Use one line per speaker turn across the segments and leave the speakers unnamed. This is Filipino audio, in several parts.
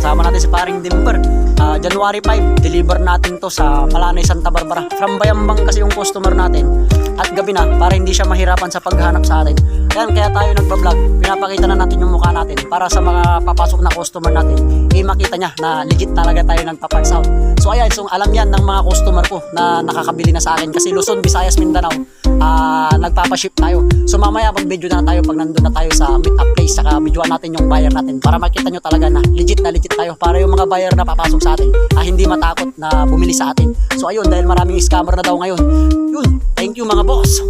Kasama natin si paring Dimber. January 5, deliver natin to sa Malanay, Santa Barbara. From Bayambang kasi yung customer natin. At gabi na, para hindi siya mahirapan sa paghanap sa atin. Kaya tayo nagbablog. Pinapakita na natin yung mukha natin para sa mga papasok na customer natin. Makita niya na legit talaga tayo nagpa-parts out. So ayan, so alam yan ng mga customer ko na nakakabili na sa akin. Kasi Luzon, Visayas, Mindanao, nagpapaship tayo. So mamaya mag-video na tayo pag nandun na tayo sa meet up place. Saka videoan natin yung buyer natin para makita nyo talaga na legit tayo. Para yung mga buyer na papasok sa atin, hindi matakot na bumili sa atin. So ayun, dahil maraming scammer na daw ngayon. Yun, thank you mga boss.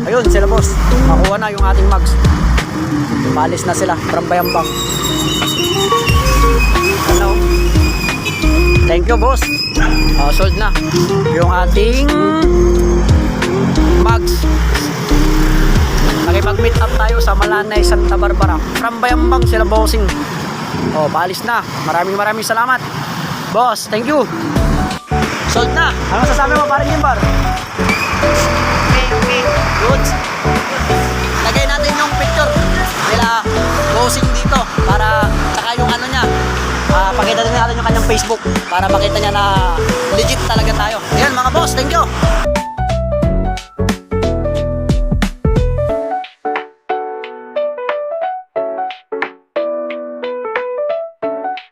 Ayun sila boss, makuha na yung ating mags. Palis na sila from Bayambang. Hello. Thank you boss. Sold na yung ating mags. Nakipag-meet up tayo sa Malanay, Santa Barbara. From Bayambang sila bossing. Palis na. Maraming salamat boss, thank you. Sold na. Ano sasabi mo paring Dimber? Okay. Good. Lagay natin yung picture nila bossing dito para saka yung ano niya. Pakita din natin yung kanyang Facebook para makita niya na legit talaga tayo. Ayan mga boss, thank you.